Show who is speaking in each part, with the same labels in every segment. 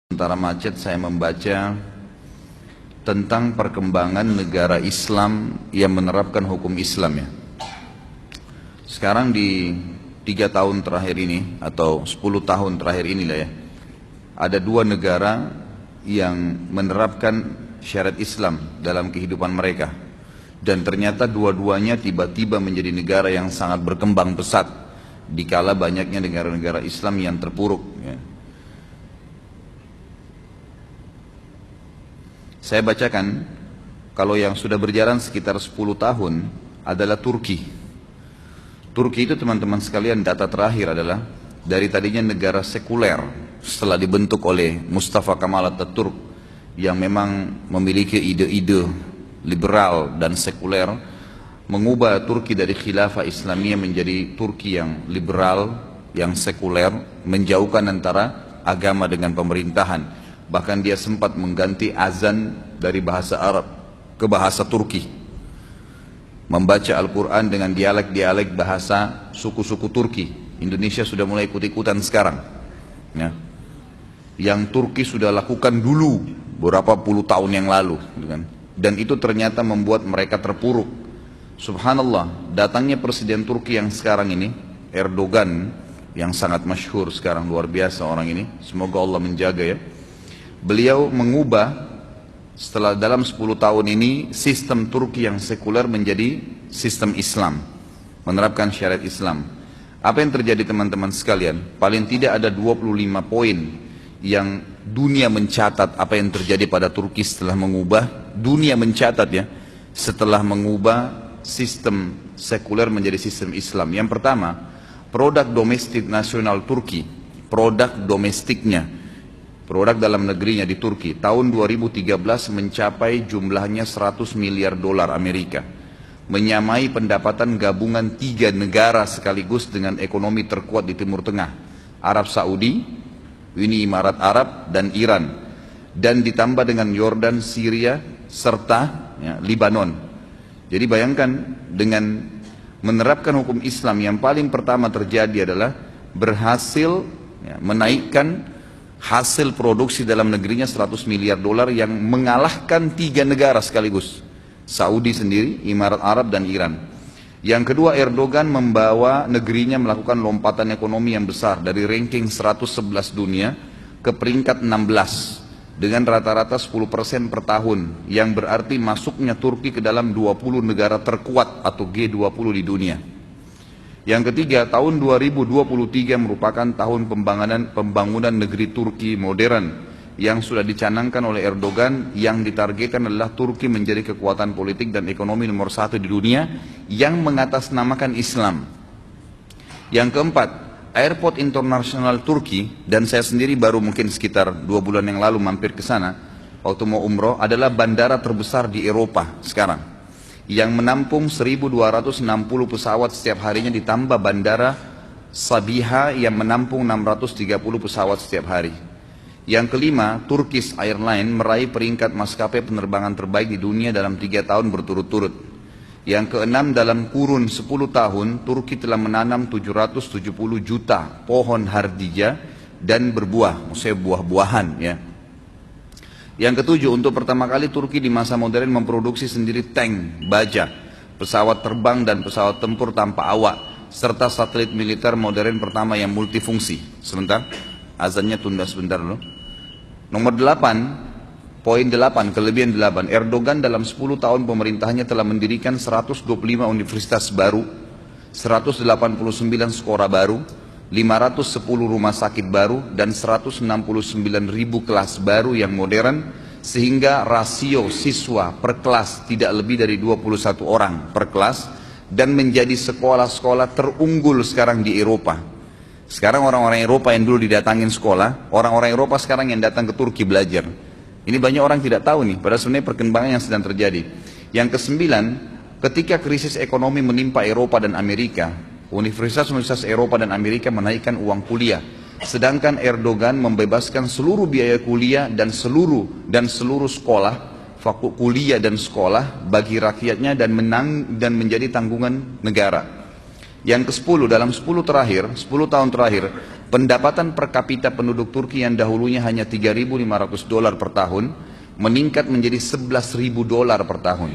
Speaker 1: Sementara macet saya membaca tentang perkembangan negara Islam yang menerapkan hukum Islam ya. Sekarang di 3 tahun terakhir ini atau 10 tahun terakhir inilah ya, ada 2 negara yang menerapkan syariat Islam dalam kehidupan mereka. Dan ternyata dua-duanya tiba-tiba menjadi negara yang sangat berkembang pesat dikala banyaknya negara-negara Islam yang terpuruk ya. Saya bacakan, kalau yang sudah berjalan sekitar 10 tahun adalah Turki. Turki itu teman-teman sekalian, data terakhir adalah dari tadinya negara sekuler setelah dibentuk oleh Mustafa Kemal Atatürk yang memang memiliki ide-ide liberal dan sekuler, mengubah Turki dari khilafah Islamiyah menjadi Turki yang liberal, yang sekuler, menjauhkan antara agama dengan pemerintahan. Bahkan dia sempat mengganti azan dari bahasa Arab ke bahasa Turki, membaca Al-Quran dengan dialek-dialek bahasa suku-suku Turki. Indonesia sudah mulai ikut-ikutan sekarang ya. Yang Turki sudah lakukan dulu beberapa puluh tahun yang lalu gitu kan. Dan itu ternyata membuat mereka terpuruk. Subhanallah, datangnya Presiden Turki yang sekarang ini, Erdogan, yang sangat masyhur sekarang, luar biasa orang ini, semoga Allah menjaga ya. Beliau mengubah setelah dalam 10 tahun ini sistem Turki yang sekuler menjadi sistem Islam, menerapkan syariat Islam. Apa yang terjadi teman-teman sekalian? Paling tidak ada 25 poin yang dunia mencatat apa yang terjadi pada Turki setelah mengubah. Dunia mencatat ya, setelah mengubah sistem sekuler menjadi sistem Islam. Yang pertama, produk domestik nasional Turki, produk domestiknya, produk dalam negerinya di Turki tahun 2013 mencapai jumlahnya 100 miliar dolar Amerika, menyamai pendapatan gabungan 3 negara sekaligus dengan ekonomi terkuat di Timur Tengah, Arab Saudi, Uni Emirat Arab dan Iran, dan ditambah dengan Yordan, Syria serta ya, Lebanon. Jadi bayangkan, dengan menerapkan hukum Islam yang paling pertama terjadi adalah berhasil ya, menaikkan hasil produksi dalam negerinya 100 miliar dolar yang mengalahkan 3 negara sekaligus, Saudi sendiri, Emirat Arab dan Iran. Yang kedua, Erdogan membawa negerinya melakukan lompatan ekonomi yang besar dari ranking 111 dunia ke peringkat 16 dengan rata-rata 10% per tahun, yang berarti masuknya Turki ke dalam 20 negara terkuat atau G20 di dunia. Yang ketiga, tahun 2023 merupakan tahun pembangunan negeri Turki modern yang sudah dicanangkan oleh Erdogan, yang ditargetkan adalah Turki menjadi kekuatan politik dan ekonomi nomor 1 di dunia yang mengatasnamakan Islam. Yang keempat, Airport Internasional Turki, dan saya sendiri baru mungkin sekitar 2 bulan yang lalu mampir ke sana waktu mau umroh, adalah bandara terbesar di Eropa sekarang, yang menampung 1.260 pesawat setiap harinya, ditambah bandara Sabiha yang menampung 630 pesawat setiap hari. Yang kelima, Turkish Airlines meraih peringkat maskapai penerbangan terbaik di dunia dalam 3 tahun berturut-turut. Yang keenam, dalam kurun 10 tahun, Turki telah menanam 770 juta pohon hardija dan berbuah, maksudnya buah-buahan ya. Yang ketujuh, untuk pertama kali Turki di masa modern memproduksi sendiri tank, baja, pesawat terbang dan pesawat tempur tanpa awak, serta satelit militer modern pertama yang multifungsi. Sebentar, azannya tunda sebentar dulu. Nomor 8, poin 8, kelebihan 8, Erdogan dalam 10 tahun pemerintahannya telah mendirikan 125 universitas baru, 189 sekolah baru, 510 rumah sakit baru, dan 169 ribu kelas baru yang modern, sehingga rasio siswa per kelas tidak lebih dari 21 orang per kelas, dan menjadi sekolah-sekolah terunggul sekarang di Eropa. Sekarang orang-orang Eropa yang dulu didatangin sekolah, orang-orang Eropa sekarang yang datang ke Turki belajar. Ini banyak orang tidak tahu nih, padahal sebenarnya perkembangan yang sedang terjadi. Yang kesembilan, ketika krisis ekonomi menimpa Eropa dan Amerika, universitas-universitas Eropa dan Amerika menaikkan uang kuliah, sedangkan Erdogan membebaskan seluruh biaya kuliah dan seluruh sekolah, kuliah dan sekolah bagi rakyatnya, dan menjadi tanggungan negara. Yang ke-10, dalam 10 tahun terakhir, pendapatan per kapita penduduk Turki yang dahulunya hanya $3.500 per tahun, meningkat menjadi $11.000 per tahun.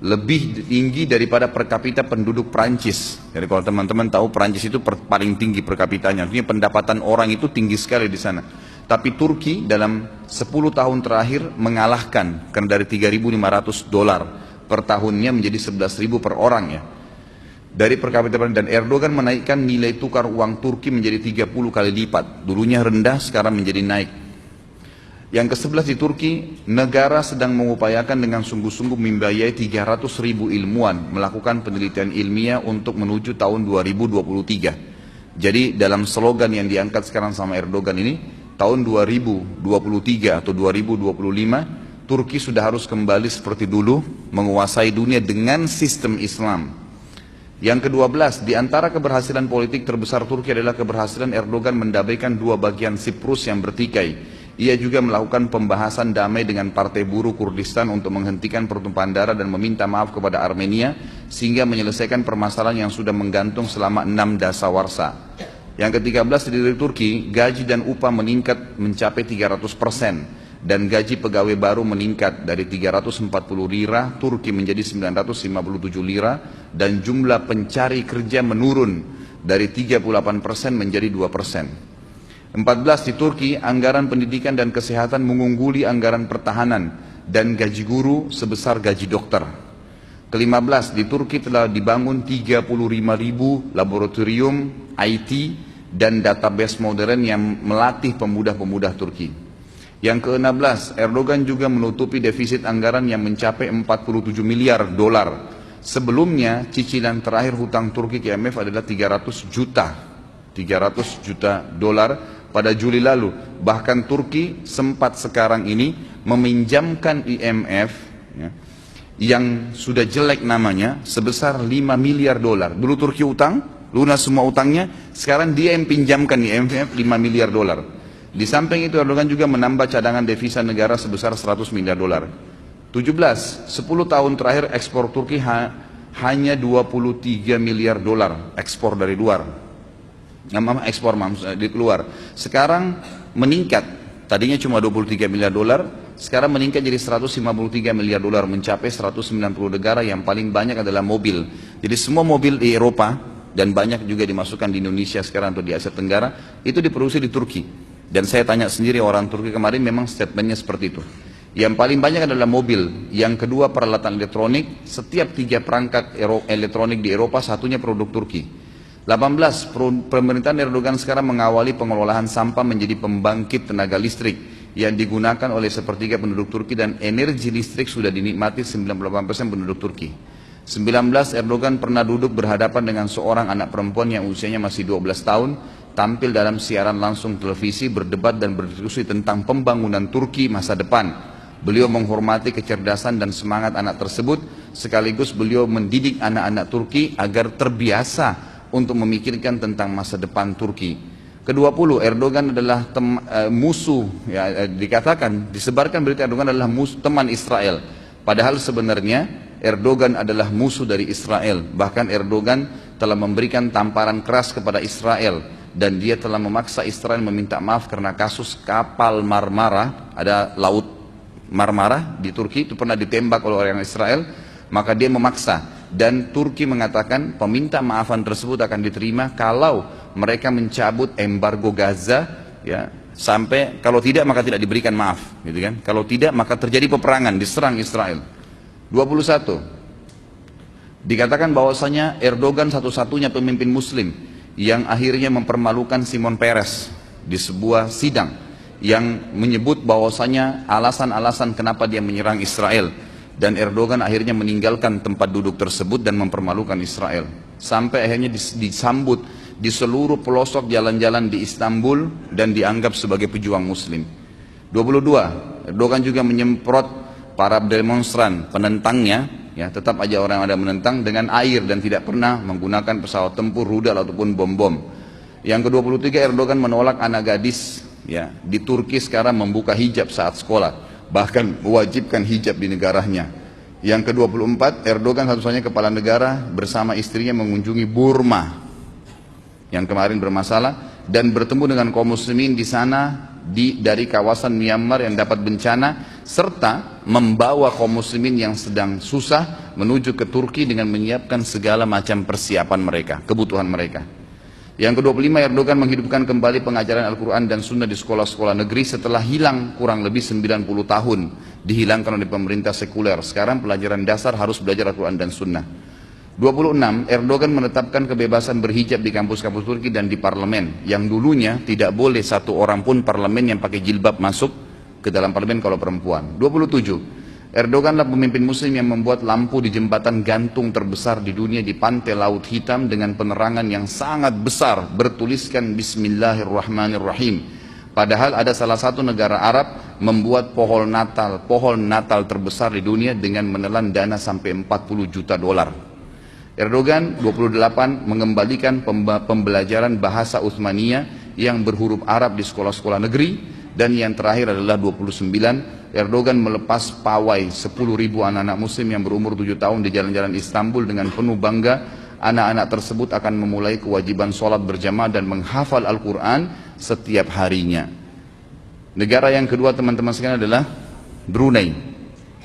Speaker 1: Lebih tinggi daripada per kapita penduduk Prancis. Jadi kalau teman-teman tahu, Prancis itu paling tinggi per kapitanya. Artinya pendapatan orang itu tinggi sekali di sana. Tapi Turki dalam 10 tahun terakhir mengalahkan, karena dari $3.500 per tahunnya menjadi $11.000 per orang ya. Dari per kapita, dan Erdogan menaikkan nilai tukar uang Turki menjadi 30 kali lipat. Dulunya rendah, sekarang menjadi naik. Yang ke-11 di Turki, negara sedang mengupayakan dengan sungguh-sungguh membiayai 300.000 ilmuwan melakukan penelitian ilmiah untuk menuju tahun 2023. Jadi dalam slogan yang diangkat sekarang sama Erdogan ini, tahun 2023 atau 2025, Turki sudah harus kembali seperti dulu, menguasai dunia dengan sistem Islam. Yang ke-12, di antara keberhasilan politik terbesar Turki adalah keberhasilan Erdogan mendamaikan dua bagian Siprus yang bertikai. Ia juga melakukan pembahasan damai dengan Partai Buruh Kurdistan untuk menghentikan pertumpahan darah dan meminta maaf kepada Armenia, sehingga menyelesaikan permasalahan yang sudah menggantung selama 6 dasawarsa. Yang ke-13, di Turki, gaji dan upah meningkat mencapai 300%. Dan gaji pegawai baru meningkat dari 340 lira Turki menjadi 957 lira, dan jumlah pencari kerja menurun dari 38% menjadi 2%. 14, di Turki anggaran pendidikan dan kesehatan mengungguli anggaran pertahanan dan gaji guru sebesar gaji dokter. Ke-15, di Turki telah dibangun 35.000 laboratorium IT dan database modern yang melatih pemuda-pemuda Turki. Yang ke-16, Erdogan juga menutupi defisit anggaran yang mencapai 47 miliar dolar. Sebelumnya, cicilan terakhir hutang Turki ke IMF adalah 300 juta dolar pada Juli lalu. Bahkan Turki sempat sekarang ini meminjamkan IMF ya, yang sudah jelek namanya sebesar 5 miliar dolar. Dulu Turki utang, lunas semua utangnya, sekarang dia yang pinjamkan IMF 5 miliar dolar. Di samping itu Erdogan juga menambah cadangan devisa negara sebesar 100 miliar dolar. 17, 10 tahun terakhir ekspor Turki hanya 23 miliar dolar ekspor dari luar. Ekspor di luar. Sekarang meningkat, tadinya cuma 23 miliar dolar, sekarang meningkat jadi 153 miliar dolar, mencapai 190 negara. Yang paling banyak adalah mobil. Jadi semua mobil di Eropa dan banyak juga dimasukkan di Indonesia sekarang atau di Asia Tenggara itu diproduksi di Turki. Dan saya tanya sendiri orang Turki kemarin, memang statementnya seperti itu. Yang paling banyak adalah mobil, yang kedua peralatan elektronik. Setiap 3 perangkat elektronik di Eropa, satunya produk Turki. 18, pemerintahan Erdogan sekarang mengawali pengelolaan sampah menjadi pembangkit tenaga listrik yang digunakan oleh sepertiga penduduk Turki, dan energi listrik sudah dinikmati 98% penduduk Turki. 19, Erdogan pernah duduk berhadapan dengan seorang anak perempuan yang usianya masih 12 tahun, tampil dalam siaran langsung televisi, berdebat dan berdiskusi tentang pembangunan Turki masa depan. Beliau menghormati kecerdasan dan semangat anak tersebut, sekaligus beliau mendidik anak-anak Turki agar terbiasa untuk memikirkan tentang masa depan Turki. Ke-20, Erdogan adalah musuh, ya, dikatakan, disebarkan berita Erdogan adalah teman Israel. Padahal sebenarnya Erdogan adalah musuh dari Israel. Bahkan Erdogan telah memberikan tamparan keras kepada Israel, dan dia telah memaksa Israel meminta maaf karena kasus kapal Marmara. Ada laut Marmara di Turki, itu pernah ditembak oleh orang Israel, maka dia memaksa. Dan Turki mengatakan peminta maafan tersebut akan diterima kalau mereka mencabut embargo Gaza, ya, sampai kalau tidak maka tidak diberikan maaf, gitu kan? Kalau tidak maka terjadi peperangan, diserang Israel. 21, dikatakan bahwasanya Erdogan satu-satunya pemimpin Muslim yang akhirnya mempermalukan Simon Peres di sebuah sidang, yang menyebut bahwasanya alasan-alasan kenapa dia menyerang Israel, dan Erdogan akhirnya meninggalkan tempat duduk tersebut dan mempermalukan Israel, sampai akhirnya disambut di seluruh pelosok jalan-jalan di Istanbul dan dianggap sebagai pejuang Muslim. 22, Erdogan juga menyemprot para demonstran penentangnya, ya, tetap aja orang ada menentang, dengan air dan tidak pernah menggunakan pesawat tempur, rudal ataupun bom-bom. Yang ke-23, Erdogan menolak anak gadis, ya, di Turki sekarang membuka hijab saat sekolah, bahkan mewajibkan hijab di negaranya. Yang ke-24, Erdogan satu-satunya kepala negara bersama istrinya mengunjungi Burma. yang kemarin bermasalah, dan bertemu dengan kaum muslimin di sana dari kawasan Myanmar yang dapat bencana, serta membawa kaum muslimin yang sedang susah menuju ke Turki dengan menyiapkan segala macam persiapan mereka, kebutuhan mereka. Yang ke-25, Erdogan menghidupkan kembali pengajaran Al-Quran dan Sunnah di sekolah-sekolah negeri setelah hilang kurang lebih 90 tahun, dihilangkan oleh pemerintah sekuler. Sekarang pelajaran dasar harus belajar Al-Quran dan Sunnah. 26, Erdogan menetapkan kebebasan berhijab di kampus-kampus Turki dan di parlemen, yang dulunya tidak boleh satu orang pun parlemen yang pakai jilbab masuk ke dalam parlemen kalau perempuan. 27, Erdoganlah pemimpin muslim yang membuat lampu di jembatan gantung terbesar di dunia di pantai Laut Hitam dengan penerangan yang sangat besar bertuliskan Bismillahirrahmanirrahim. Padahal ada salah satu negara Arab membuat pohon Natal terbesar di dunia dengan menelan dana sampai 40 juta dolar. Erdogan 28 mengembalikan pembelajaran bahasa Utsmaniyah yang berhuruf Arab di sekolah-sekolah negeri. Dan yang terakhir adalah 29, Erdogan melepas pawai 10.000 anak-anak muslim yang berumur 7 tahun di jalan-jalan Istanbul dengan penuh bangga. Anak-anak tersebut akan memulai kewajiban sholat berjamaah dan menghafal Al-Quran setiap harinya. Negara yang kedua teman-teman sekalian adalah Brunei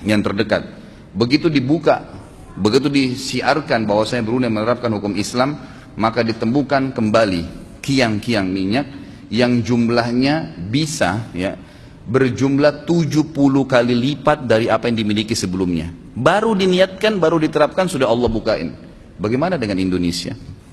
Speaker 1: yang terdekat. Begitu disiarkan bahwasanya Brunei menerapkan hukum Islam, maka ditemukan kembali kiang-kiang minyak yang jumlahnya bisa berjumlah 70 kali lipat dari apa yang dimiliki sebelumnya. Baru diniatkan, baru diterapkan, sudah Allah bukain. Bagaimana dengan Indonesia?